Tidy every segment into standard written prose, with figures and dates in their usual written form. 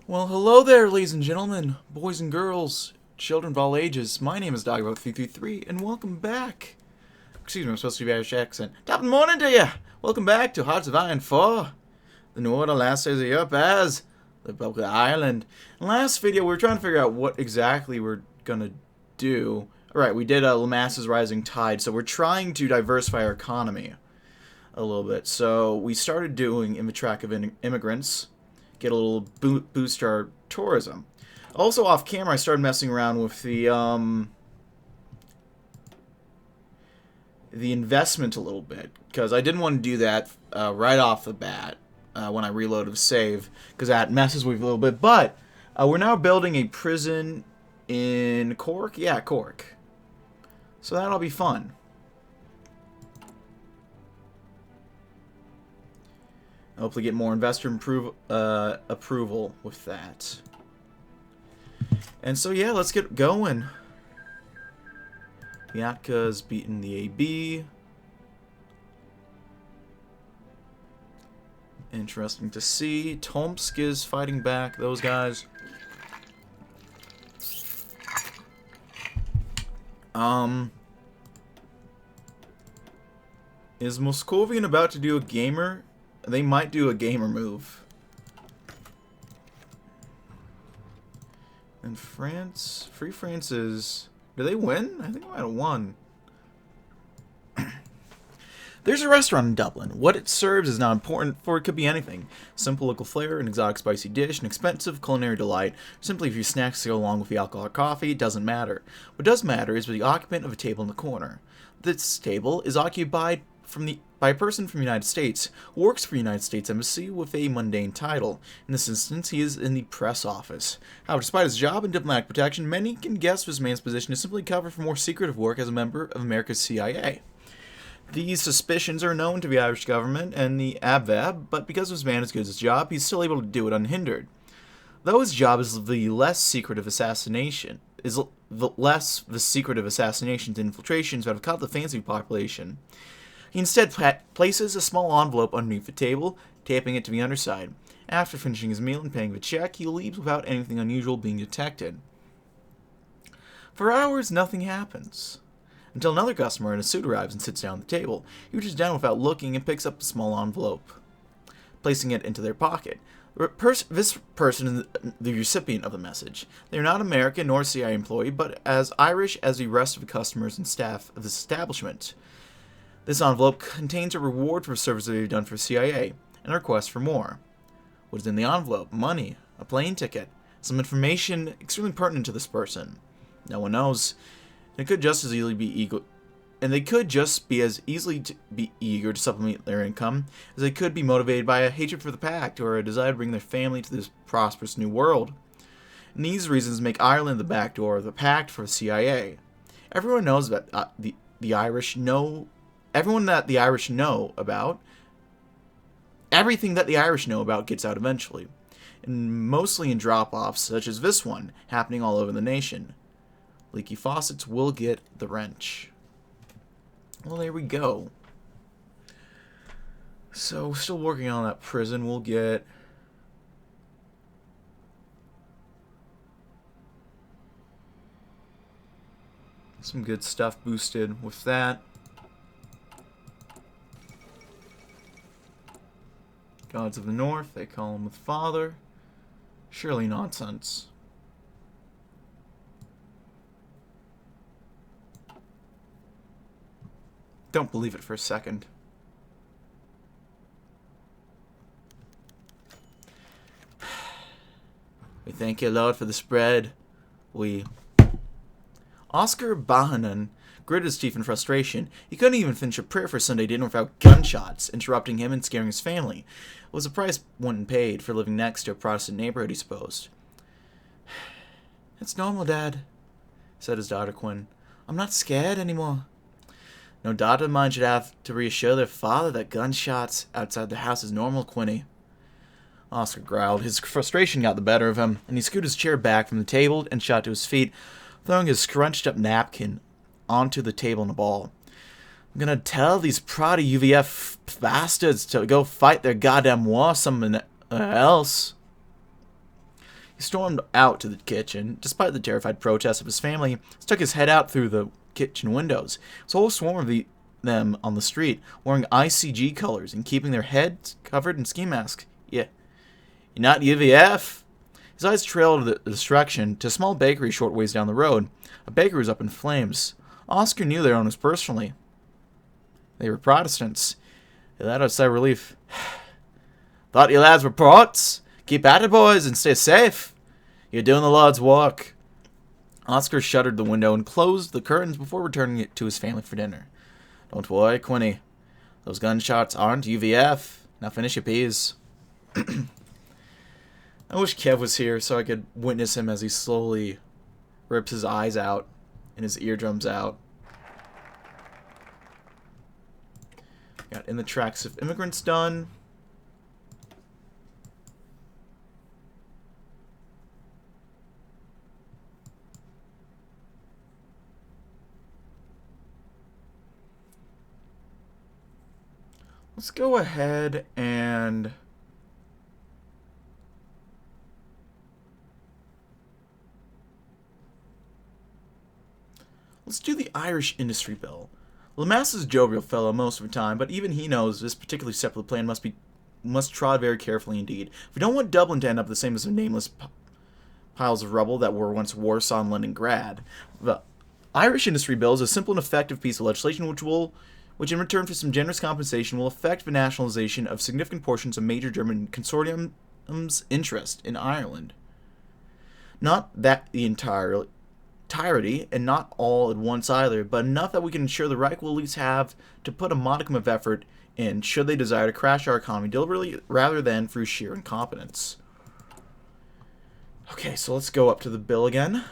Well, hello there, ladies and gentlemen, boys and girls, children of all ages. My name is DB333, and welcome back. Excuse me, I'm supposed to be Irish accent. Top of the morning to you! Welcome back to Hearts of Iron 4. The Northern last days of Europe as the Republic of Ireland. In the last video, we were trying to figure out what exactly we're gonna do. Alright, we did Lamass's Rising Tide, so we're trying to diversify our economy a little bit. So we started doing In the Track of Immigrants. Get a little boost to our tourism. Also, off camera, I started messing around with the investment a little bit, because I didn't want to do that right off the bat when I reloaded the save, because that messes with a little bit. But we're now building a prison in Cork. Yeah, Cork. So that'll be fun. Hopefully get more investor approval with that. And so yeah, let's get going. Yatka's beaten the AB. Interesting to see. Tomsk is fighting back those guys. Is Moscovian about to do a gamer? They might do a gamer move. And France, Free France is... Do they win? I think they might have won. There's a restaurant in Dublin. What it serves is not important, for it could be anything. Simple local flair, an exotic spicy dish, an expensive culinary delight, or simply a few snacks to go along with the alcohol or coffee, it doesn't matter. What does matter is the occupant of a table in the corner. This table is occupied by a person from the United States who works for the United States Embassy with a mundane title. In this instance, he is in the press office. However, despite his job and diplomatic protection, many can guess this man's position is simply cover for more secretive work as a member of America's CIA. These suspicions are known to the Irish government and the ABVAB, but because this man is good at his job, he's still able to do it unhindered. Though his job is the secretive assassinations and infiltrations that have caught the fancy population, he instead places a small envelope underneath the table, taping it to the underside. After finishing his meal and paying the check, he leaves without anything unusual being detected. For hours, nothing happens, until another customer in a suit arrives and sits down at the table. He reaches down without looking and picks up a small envelope, placing it into their pocket. This person is the recipient of the message. They are not American nor a CIA employee, but as Irish as the rest of the customers and staff of this establishment. This envelope contains a reward for services they've done for CIA, and a request for more. What is in the envelope? Money, a plane ticket, some information extremely pertinent to this person. No one knows, and it could just as easily be eager, and they could just be as easily be eager to supplement their income as they could be motivated by a hatred for the Pact or a desire to bring their family to this prosperous new world. And these reasons make Ireland the backdoor of the Pact for the CIA. Everyone knows that the Irish know. Everyone that the Irish know about, everything that the Irish know about gets out eventually, and mostly in drop-offs such as this one, happening all over the nation. Leaky faucets will get the wrench. Well, there we go. So, still working on that prison. We'll get... some good stuff boosted with that. Gods of the North, they call him with father. Surely nonsense. Don't believe it for a second. We thank you, Lord, for the spread. Oscar Bahanan gritted his teeth in frustration. He couldn't even finish a prayer for Sunday dinner without gunshots interrupting him and scaring his family. It was a price one paid for living next to a Protestant neighborhood, he supposed. It's normal, Dad, said his daughter Quinn. I'm not scared anymore. No daughter of mine should have to reassure their father that gunshots outside the house is normal, Quinny. Oscar growled. His frustration got the better of him, and he scooted his chair back from the table and shot to his feet, throwing his scrunched-up napkin onto the table in a ball. I'm gonna tell these proddy UVF bastards to go fight their goddamn war somewhere else. He stormed out to the kitchen. Despite the terrified protests of his family, he stuck his head out through the kitchen windows. There was a whole swarm of them on the street, wearing ICG colors and keeping their heads covered in ski masks. Yeah. You're not UVF? His eyes trailed the destruction to a small bakery short ways down the road. A bakery was up in flames. Oscar knew their owners personally. They were Protestants. He let out a sigh of relief. Thought you lads were Prots? Keep at it, boys, and stay safe. You're doing the Lord's work. Oscar shuttered the window and closed the curtains before returning it to his family for dinner. Don't worry, Quinny. Those gunshots aren't UVF. Now finish your peas. I wish Kev was here so I could witness him as he slowly rips his eyes out and his eardrums out. Got In the Tracks of Immigrants done. Let's go ahead and let's do the Irish Industry Bill. Lemass is a jovial fellow most of the time, but even he knows this particular step of the plan must trod very carefully indeed. If we don't want Dublin to end up the same as the nameless piles of rubble that were once Warsaw and Leningrad, the Irish Industry Bill is a simple and effective piece of legislation which in return for some generous compensation will effect the nationalization of significant portions of major German consortium's interest in Ireland. Not that the entirety, and not all at once either, but enough that we can ensure the Reich will at least have to put a modicum of effort in should they desire to crash our economy deliberately rather than through sheer incompetence. Okay, so let's go up to the bill again.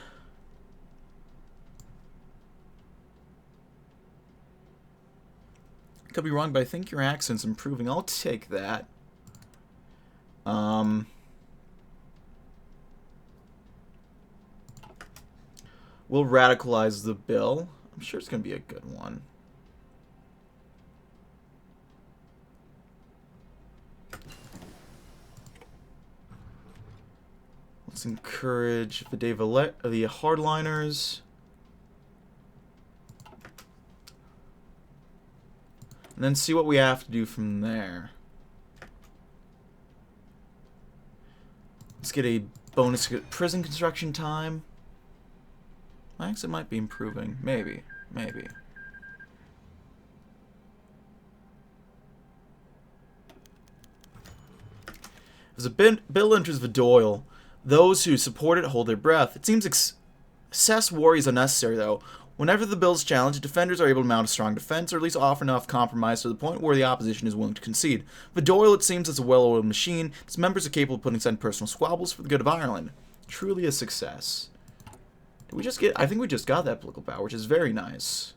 Could be wrong, but I think your accent's improving. I'll take that. We'll radicalize the bill. I'm sure it's going to be a good one. Let's encourage the hardliners. And then see what we have to do from there. Let's get a bonus prison construction time. My accent might be improving. Maybe. As a bill enters the Doyle, those who support it hold their breath. It seems excess worry is unnecessary, though. Whenever the bill is challenged, defenders are able to mount a strong defense, or at least offer enough compromise to the point where the opposition is willing to concede. The Doyle, it seems, is a well-oiled machine. Its members are capable of putting aside personal squabbles for the good of Ireland. Truly a success. Did we just get... I think we just got that political power, which is very nice.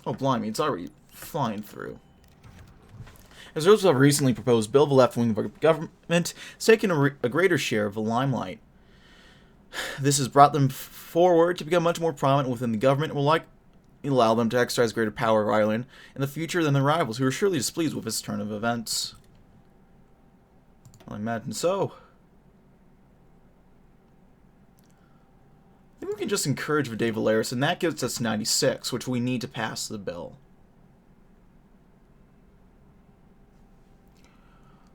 Oh, blimey, it's already flying through. As a result of a recently proposed bill, the left wing of our government has taken a greater share of the limelight. This has brought them forward to become much more prominent within the government and will likely allow them to exercise greater power over Ireland in the future than their rivals, who are surely displeased with this turn of events. Well, I imagine so. I think we can just encourage Vade Valeris, and that gives us 96, which we need to pass the bill.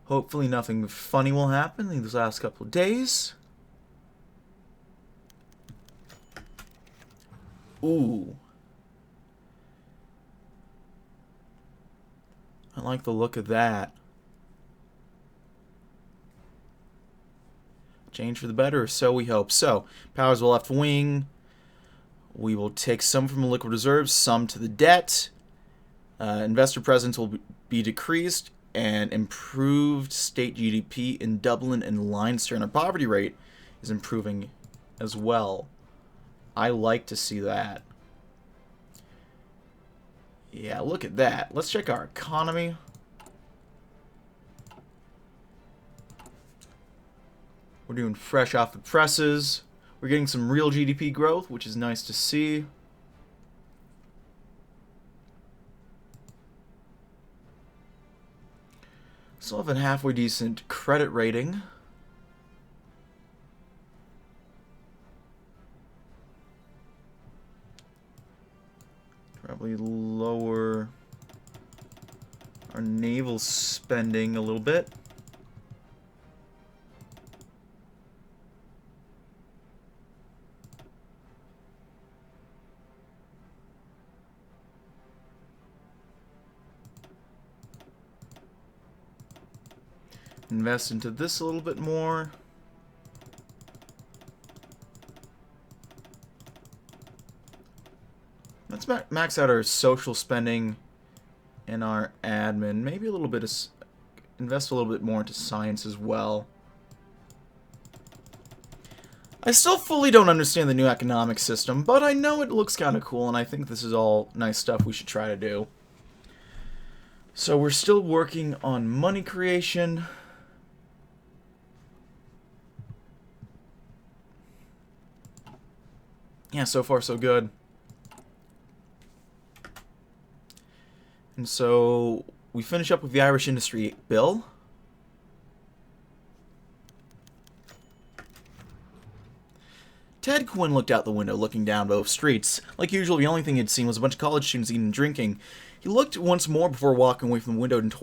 Hopefully nothing funny will happen in these last couple of days. Ooh. I like the look of that. Change for the better, so we hope. So, powers of the left wing. We will take some from the liquid reserves, some to the debt. Investor presence will be decreased, and improved state GDP in Dublin and Leinster. And our poverty rate is improving as well. I like to see that. Yeah, look at that. Let's check our economy. We're doing fresh off the presses. We're getting some real GDP growth, which is nice to see. Still have a halfway decent credit rating. Probably lower our naval spending a little bit. Invest into this a little bit more. Let's max out our social spending and our admin. Maybe a little bit of... invest a little bit more into science as well. I still fully don't understand the new economic system, but I know it looks kind of cool, and I think this is all nice stuff we should try to do. So we're still working on money creation. Yeah, so far so good. And so we finish up with the Irish Industry Bill. Ted Quinn looked out the window, looking down both streets. Like usual, the only thing he'd seen was a bunch of college students eating and drinking. He looked once more before walking away from the window and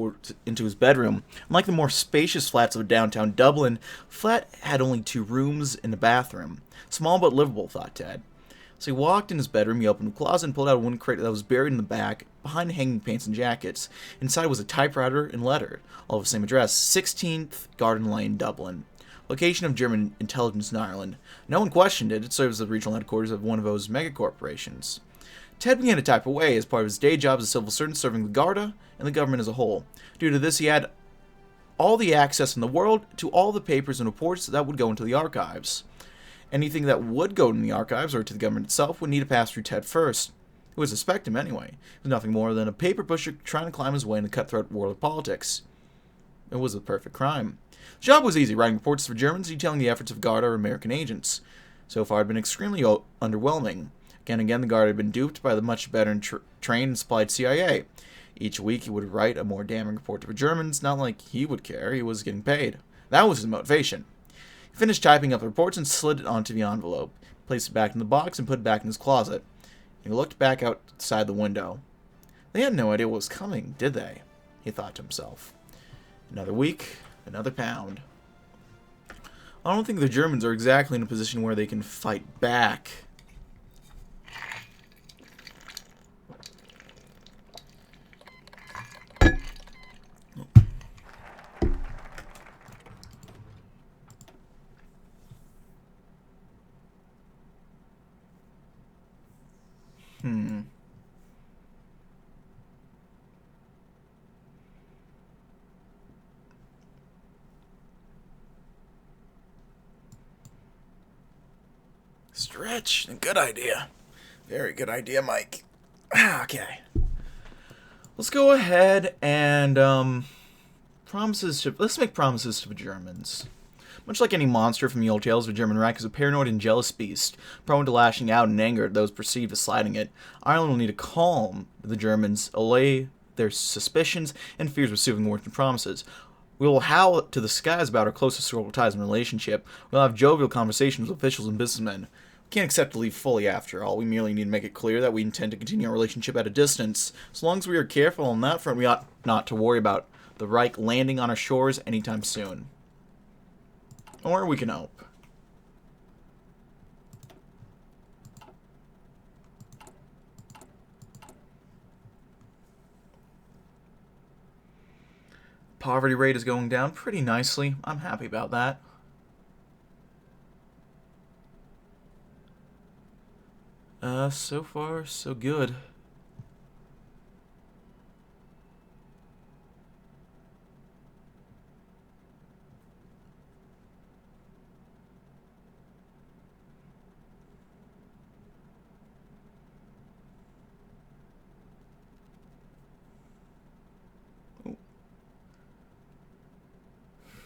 into his bedroom. Unlike the more spacious flats of downtown Dublin, the flat had only 2 rooms and a bathroom. Small but livable, thought Ted. So he walked in his bedroom, he opened a closet and pulled out one crate that was buried in the back, behind hanging paints and jackets. Inside was a typewriter and letter, all of the same address, 16th Garden Lane, Dublin. Location of German intelligence in Ireland. No one questioned it. It serves as the regional headquarters of one of those megacorporations. Ted began to type away as part of his day job as a civil servant serving the Garda and the government as a whole. Due to this, he had all the access in the world to all the papers and reports that would go into the archives. Anything that would go in the archives or to the government itself would need to pass through Ted first. It would suspect him anyway. It was nothing more than a paper pusher trying to climb his way in the cutthroat world of politics. It was the perfect crime. The job was easy, writing reports for Germans detailing the efforts of Garda or American agents. So far, it had been extremely underwhelming. Again and again, the Garda had been duped by the much better trained and supplied CIA. Each week, he would write a more damning report to the Germans, not like he would care, he was getting paid. That was his motivation. He finished typing up the reports and slid it onto the envelope, placed it back in the box, and put it back in his closet. He looked back outside the window. They had no idea what was coming, did they? He thought to himself. Another week, another pound. I don't think the Germans are exactly in a position where they can fight back. Stretch. Good idea. Very good idea, Mike. Okay. Let's go ahead and, let's make promises to the Germans. Much like any monster from the old tales of the German Reich is a paranoid and jealous beast, prone to lashing out in anger at those perceived as slighting it. Ireland will need to calm the Germans, allay their suspicions and fears with soothing words and promises. We will howl to the skies about our close historical ties and relationship. We'll have jovial conversations with officials and businessmen. We can't accept to leave fully after all. We merely need to make it clear that we intend to continue our relationship at a distance. As long as we are careful on that front, we ought not to worry about the Reich landing on our shores anytime soon. Or we can hope. Poverty rate is going down pretty nicely. I'm happy about that. So far, so good.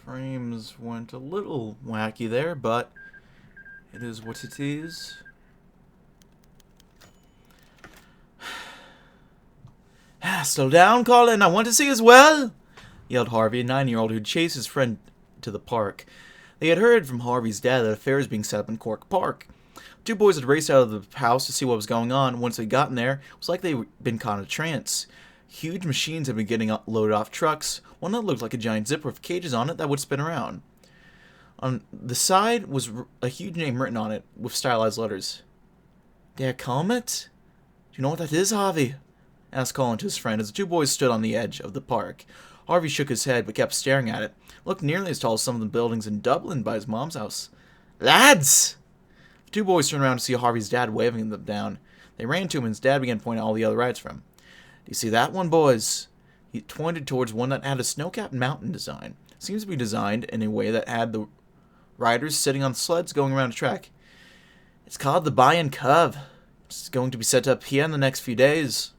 Frames went a little wacky there, but it is what it is. Slow down, Colin. I want to see as well. yelled Harvey, a 9-year-old who'd chased his friend to the park. They had heard from Harvey's dad that a fair was being set up in Cork Park. Two boys had raced out of the house to see what was going on. Once they'd gotten there, it was like they'd been caught in a trance. Huge machines had been getting loaded off trucks, one that looked like a giant zipper with cages on it that would spin around. On the side was a huge name written on it with stylized letters. "Der Comet? Do you know what that is, Harvey?" asked Colin to his friend as the two boys stood on the edge of the park. Harvey shook his head but kept staring at it. It looked nearly as tall as some of the buildings in Dublin by his mom's house. "Lads!" The two boys turned around to see Harvey's dad waving them down. They ran to him and his dad began pointing out all the other rides for him. "Do you see that one, boys?" He pointed towards one that had a snow-capped mountain design. It seems to be designed in a way that had the riders sitting on sleds going around a track. "It's called the Buy-in Cove. It's going to be set up here in the next few days."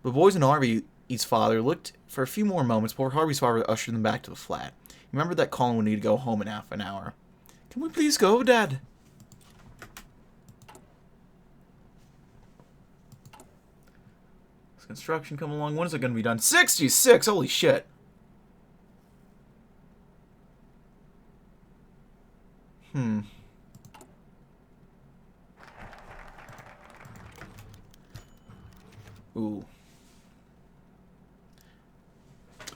The boys and Harvey's father looked for a few more moments before Harvey's father ushered them back to the flat. He remembered that Colin would need to go home in half an hour. "Can we please go, Dad?" Is construction coming along? When is it going to be done? 66! Holy shit! Ooh.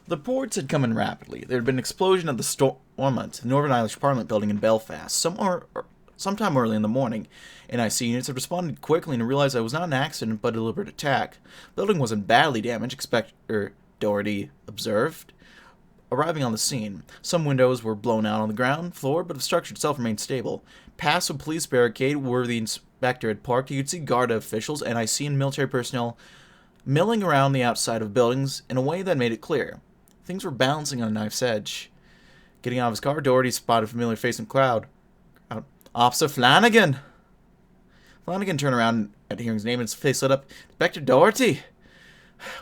The reports had come in rapidly. There had been an explosion at the Stormont, the Northern Irish Parliament building in Belfast, sometime early in the morning. NIC units had responded quickly and realized that it was not an accident but a deliberate attack. The building wasn't badly damaged, Inspector Doherty observed. Arriving on the scene, some windows were blown out on the ground floor, but the structure itself remained stable. Past a police barricade where the inspector had parked, you could see Garda officials, NIC, and military personnel milling around the outside of buildings in a way that made it clear. Things were balancing on a knife's edge. Getting out of his car, Doherty spotted a familiar face in the crowd. "Officer Flanagan!" Flanagan turned around at hearing his name and his face lit up. "Inspector Doherty!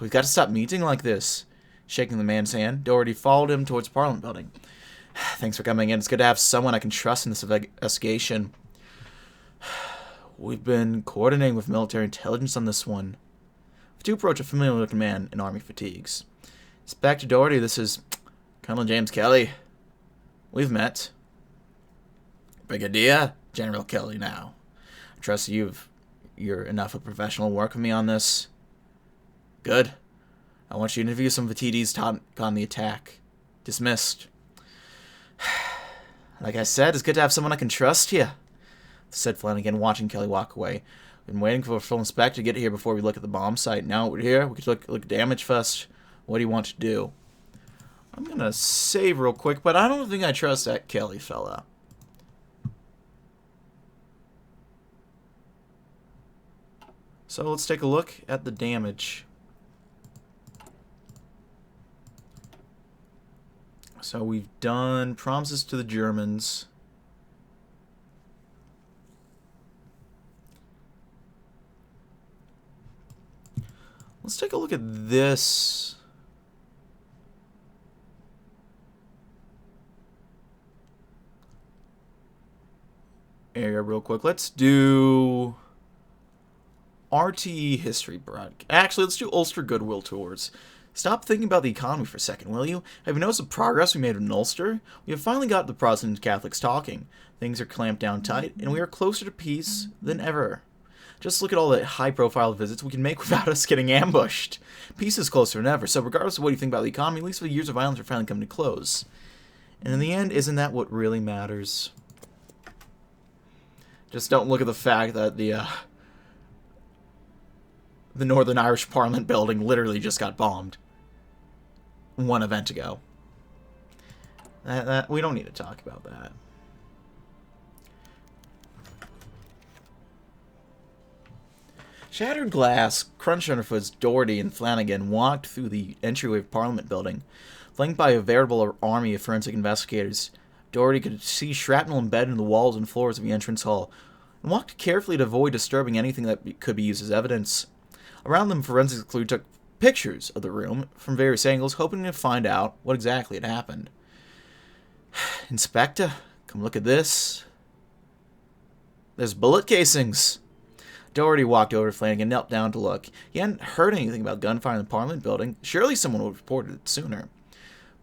We've got to stop meeting like this." Shaking the man's hand, Doherty followed him towards the Parliament building. "Thanks for coming in. It's good to have someone I can trust in this investigation. We've been coordinating with military intelligence on this one." The two approached a familiar-looking man in army fatigues. "Inspector Doherty, this is Colonel James Kelly. We've met." "Brigadier General Kelly now. I trust you're enough of professional work with me on this." "Good. I want you to interview some of the TDs taught on the attack. Dismissed." "Like I said, it's good to have someone I can trust here," said Flanagan, watching Kelly walk away. "Been waiting for a full inspector to get here before we look at the bomb site. Now we're here, we could look at damage first. What do you want to do?" I'm gonna save real quick, but I don't think I trust that Kelly fella. So let's take a look at the damage. So we've done promises to the Germans. Let's take a look at this. Area real quick. Let's do RTE history broadcast. Actually, let's do Ulster Goodwill tours. Stop thinking about the economy for a second, will you? Have you noticed the progress we made in Ulster? We have finally got the Protestant Catholics talking. Things are clamped down tight, and we are closer to peace than ever. Just look at all the high-profile visits we can make without us getting ambushed. Peace is closer than ever, so regardless of what you think about the economy, at least the years of violence are finally coming to close. And in the end, isn't that what really matters? Just don't look at the fact that the Northern Irish Parliament building literally just got bombed one event ago. We don't need to talk about that. Shattered glass crunched underfoot as Doherty and Flanagan walked through the entryway of Parliament building, flanked by a veritable army of forensic investigators. Doherty could see shrapnel embedded in the walls and floors of the entrance hall, and walked carefully to avoid disturbing anything that could be used as evidence. Around them, forensics crew took pictures of the room from various angles, hoping to find out what exactly had happened. "Inspector, come look at this. There's bullet casings." Doherty walked over to Flanagan and knelt down to look. He hadn't heard anything about gunfire in the Parliament building. Surely someone would have reported it sooner.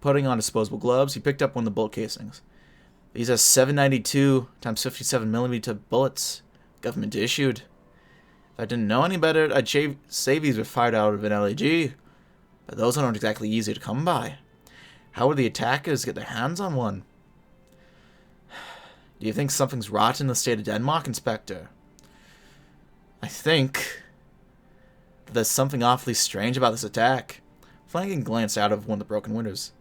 Putting on disposable gloves, he picked up one of the bullet casings. These are 792 times 57mm bullets. Government issued. If I didn't know any better, I'd say these were fired out of an LAG. But those aren't exactly easy to come by. How would the attackers get their hands on one? Do you think something's rotten in the state of Denmark, Inspector? I think that there's something awfully strange about this attack. Flanagan glanced out of one of the broken windows.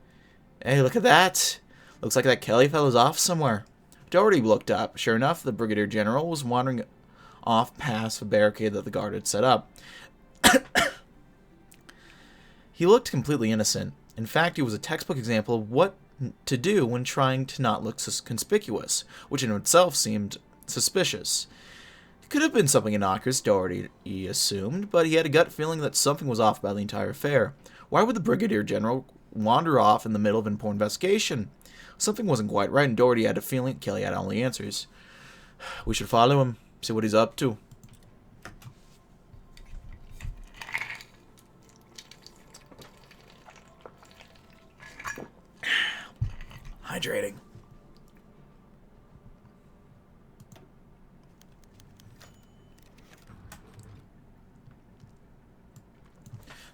Hey, look at that. Looks like that Kelly fellow's off somewhere. Doherty looked up. Sure enough, the Brigadier General was wandering off past the barricade that the guard had set up. He looked completely innocent. In fact, he was a textbook example of what to do when trying to not look conspicuous, which in itself seemed suspicious. It could have been something innocuous, Doherty assumed, but he had a gut feeling that something was off about the entire affair. Why would the Brigadier General wander off in the middle of an important investigation? Something wasn't quite right, and Doherty had a feeling Kelly had all the answers. We should follow him, see what he's up to. Hydrating.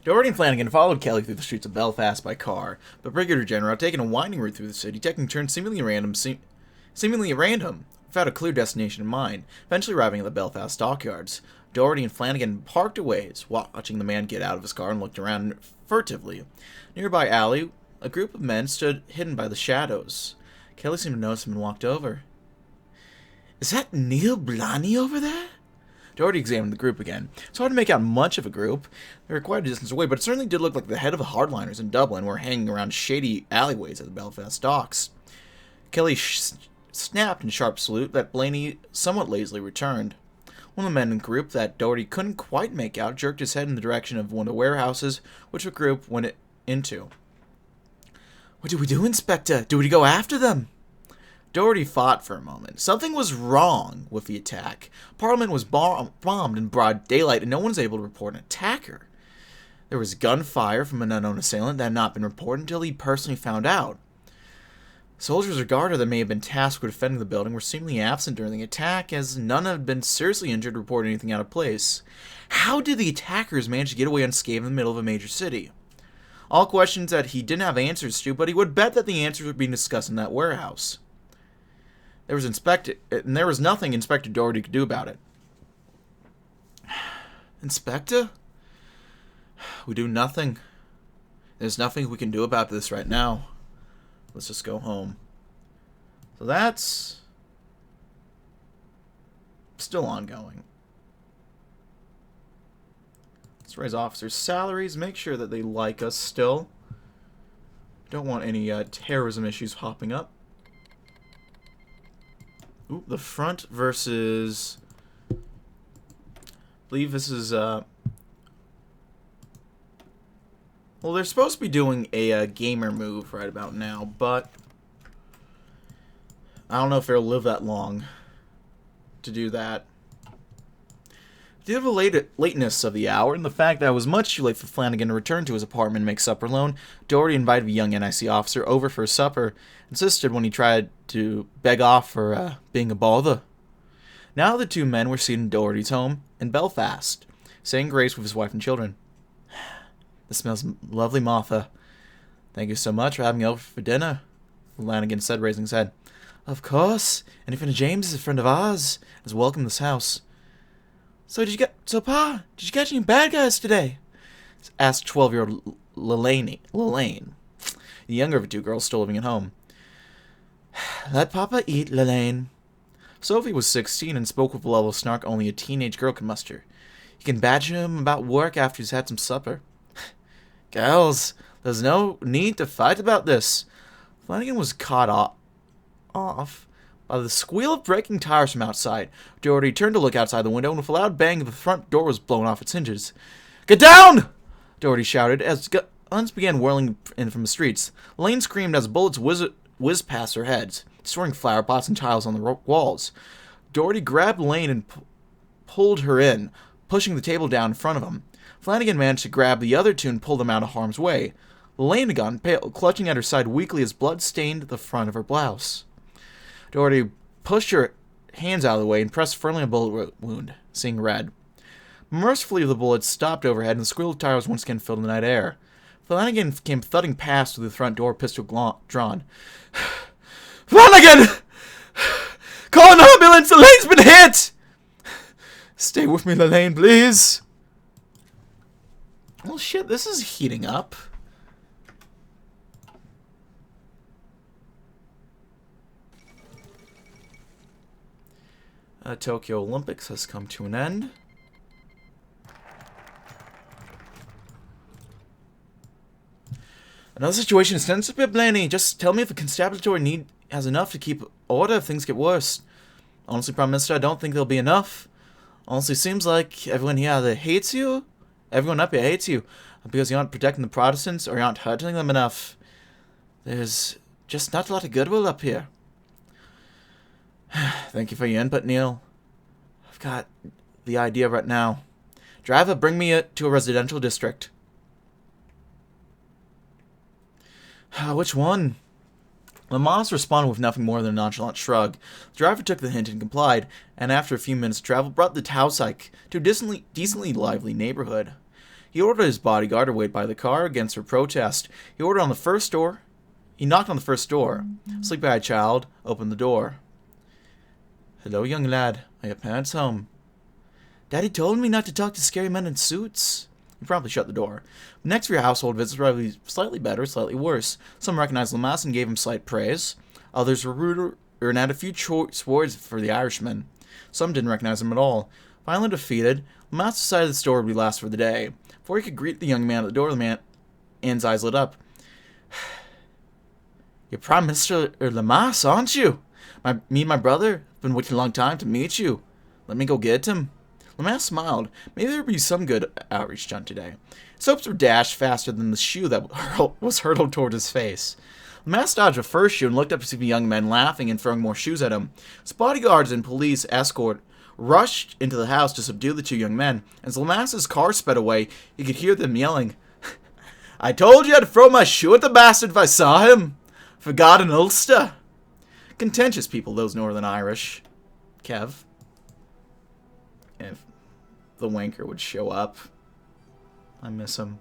Doherty and Flanagan followed Kelly through the streets of Belfast by car, but Brigadier General had taken a winding route through the city, taking turns seemingly at random, without a clear destination in mind, eventually arriving at the Belfast stockyards. Doherty and Flanagan parked a ways, watching the man get out of his car and looked around furtively. Nearby alley, a group of men stood hidden by the shadows. Kelly seemed to notice him and walked over. Is that Neil Blarney over there? Doherty examined the group again. It's hard to make out much of a group. They were quite a distance away, but it certainly did look like the head of the hardliners in Dublin were hanging around shady alleyways at the Belfast docks. Kelly snapped in sharp salute that Blaney somewhat lazily returned. One of the men in the group that Doherty couldn't quite make out jerked his head in the direction of one of the warehouses which the group went into. What do we do, Inspector? Do we go after them? Doherty fought for a moment. Something was wrong with the attack. Parliament was bombed in broad daylight, and no one was able to report an attacker. There was gunfire from an unknown assailant that had not been reported until he personally found out. Soldiers or guards that may have been tasked with defending the building were seemingly absent during the attack, as none had been seriously injured or reported anything out of place. How did the attackers manage to get away unscathed in the middle of a major city? All questions that he didn't have answers to, but he would bet that the answers were being discussed in that warehouse. There was nothing Inspector Doherty could do about it. Inspector? We do nothing. There's nothing we can do about this right now. Let's just go home. So that's still ongoing. Let's raise officers' salaries, make sure that they like us still. Don't want any terrorism issues popping up. Ooh, the front versus... I believe this is... Well, they're supposed to be doing a gamer move right about now, but... I don't know if they'll live that long to do that. Due to the lateness of the hour and the fact that it was much too late for Flanagan to return to his apartment and make supper alone, Doherty invited the young NIC officer over for supper, insisted when he tried to beg off for being a bother. Now the two men were seated in Doherty's home in Belfast, saying grace with his wife and children. This smells lovely, Martha. Thank you so much for having me over for dinner, Flanagan said, raising his head. Of course. And if James is a friend of ours, is welcome to this house. So, Pa, did you catch any bad guys today? Asked 12-year-old Lelaine, the younger of the two girls still living at home. Let Papa eat, Lelaine. Sophie was 16 and spoke with a level of snark only a teenage girl could muster. You can badger him about work after he's had some supper. Girls, there's no need to fight about this. Flanagan was caught off by the squeal of breaking tires from outside. Doherty turned to look outside the window, and with a loud bang, the front door was blown off its hinges. Get down! Doherty shouted as guns began whirling in from the streets. Lane screamed as bullets whizzed past their heads, destroying flower pots and tiles on the walls. Doherty grabbed Lane and pulled her in, pushing the table down in front of him. Flanagan managed to grab the other two and pull them out of harm's way. Lane had gone pale, clutching at her side weakly as blood stained the front of her blouse. Doherty pushed her hands out of the way and pressed firmly on a bullet wound, seeing red. Mercifully, the bullet stopped overhead, and the squeal of tire was once again filled in the night air. Flanagan came thudding past through the front door, pistol drawn. Flanagan! Call an ambulance! Elaine's been hit! Stay with me, Elaine, please. Well, shit, this is heating up. Tokyo Olympics has come to an end. Another situation is tense a bit, Blaney. Just tell me if the constabulary need has enough to keep order if things get worse. Honestly, Prime Minister, I don't think there'll be enough. Honestly, seems like everyone here either hates you, everyone up here hates you, because you aren't protecting the Protestants or you aren't hurting them enough. There's just not a lot of goodwill up here. Thank you for your input, Neil. I've got the idea right now. Driver, bring me to a residential district. Which one? Lamas responded with nothing more than a nonchalant shrug. The driver took the hint and complied, and after a few minutes of travel, brought the Tausike to a decently lively neighborhood. He ordered his bodyguard to wait by the car against her protest. He knocked on the first door. Sleepy-eyed child opened the door. Hello, young lad. Are your parents home? Daddy told me not to talk to scary men in suits. He promptly shut the door. Next, for your household visits were either slightly better, slightly worse. Some recognized Lamas and gave him slight praise. Others were ruder and had a few choice words for the Irishman. Some didn't recognize him at all. Finally defeated, Lamas decided the store would be last for the day. Before he could greet the young man at the door, the man's eyes lit up. You're Prime Minister Lamas, aren't you? Me and my brother have been waiting a long time to meet you. Let me go get him. Lamas smiled. Maybe there would be some good outreach done today. His hopes were dashed faster than the shoe that was hurtled toward his face. Lamas dodged the first shoe and looked up to see the young men laughing and throwing more shoes at him. His bodyguards and police escort rushed into the house to subdue the two young men. As Lamas's car sped away, he could hear them yelling, I told you I'd throw my shoe at the bastard if I saw him. For God in Ulster. Contentious people, those Northern Irish. Kev. If the wanker would show up. I miss him.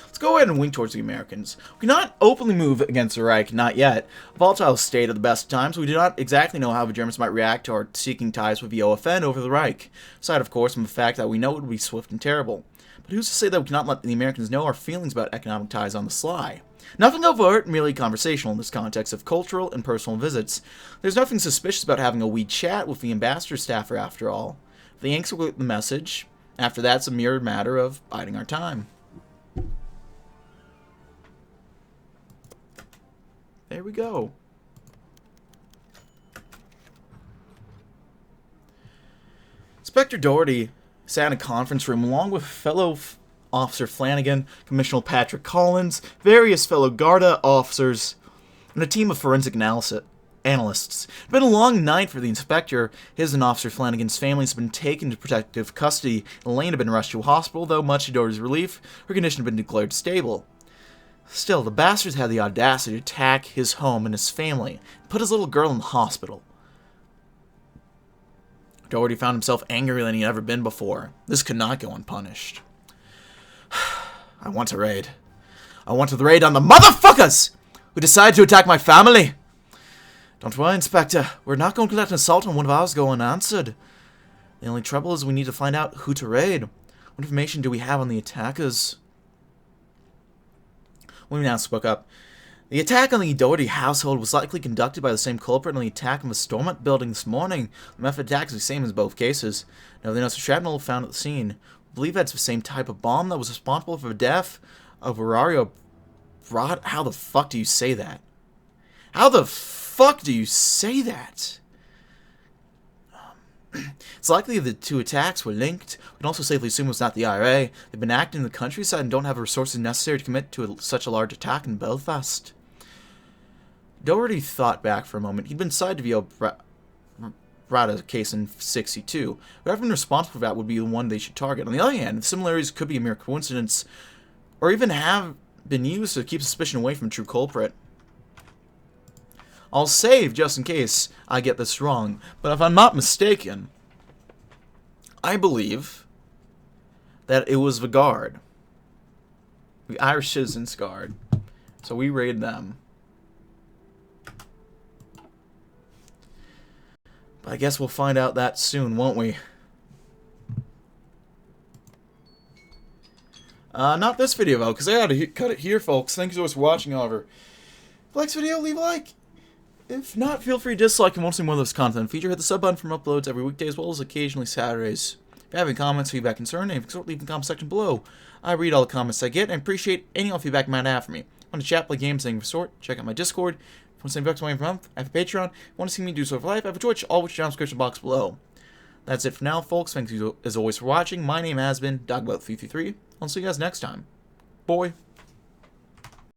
Let's go ahead and wink towards the Americans. We cannot openly move against the Reich, not yet. A volatile state at the best of times, we do not exactly know how the Germans might react to our seeking ties with the OFN over the Reich. Aside, of course, from the fact that we know it would be swift and terrible. But who's to say that we cannot let the Americans know our feelings about economic ties on the sly? Nothing overt, merely conversational in this context of cultural and personal visits. There's nothing suspicious about having a wee chat with the ambassador staffer, after all. If the Yanks will get the message, after that's a mere matter of biding our time. There we go. Inspector Doherty sat in a conference room along with fellow Officer Flanagan, Commissioner Patrick Collins, various fellow Garda officers, and a team of forensic analysts. It's been a long night for the inspector. His and Officer Flanagan's families have been taken to protective custody, and Elaine had been rushed to a hospital, though much to Doherty's relief, her condition had been declared stable. Still, the bastards had the audacity to attack his home and his family, and put his little girl in the hospital. Doherty found himself angrier than he had ever been before. This could not go unpunished. I want a raid. I want a raid on the motherfuckers who decided to attack my family. Don't worry, Inspector. We're not going to let an assault on one of ours go unanswered. The only trouble is we need to find out who to raid. What information do we have on the attackers? Women now spoke up. The attack on the Doherty household was likely conducted by the same culprit on the attack on the Stormont building this morning. The method of attack is the same in both cases. Nevertheless, the shrapnel found at the scene. I believe that's the same type of bomb that was responsible for the death of Aurario Broad. How the fuck do you say that? How the fuck do you say that? It's likely the two attacks were linked. We can also safely assume it was not the IRA. They've been acting in the countryside and don't have the resources necessary to commit to such a large attack in Belfast. Doherty thought back for a moment. He'd been side to the Brada case in 62. Whoever been responsible for that would be the one they should target. On the other hand, the similarities could be a mere coincidence, or even have been used to keep suspicion away from true culprit. I'll save just in case I get this wrong, but if I'm not mistaken, I believe that it was the guard. The Irish Citizens Guard. So we raid them. But I guess we'll find out that soon, won't we? Not this video, though, because I had to cut it here, folks. Thank you so much for watching, however. If you like this video, leave a like. If not, feel free to dislike and want to see more of this content feature. Hit the sub button for uploads every weekday as well as occasionally Saturdays. If you have any comments, feedback, concern, leave in the comment section below. I read all the comments I get and appreciate any feedback you might have for me. Want to chat, play games, anything of the sort? Check out my Discord. If you want to send bucks away per month, I have a Patreon. If you want to see me do so for life, I have a Twitch, all which is down in the description box below. That's it for now, folks. Thanks as always for watching. My name has been Dogbot333. I'll see you guys next time. Boy.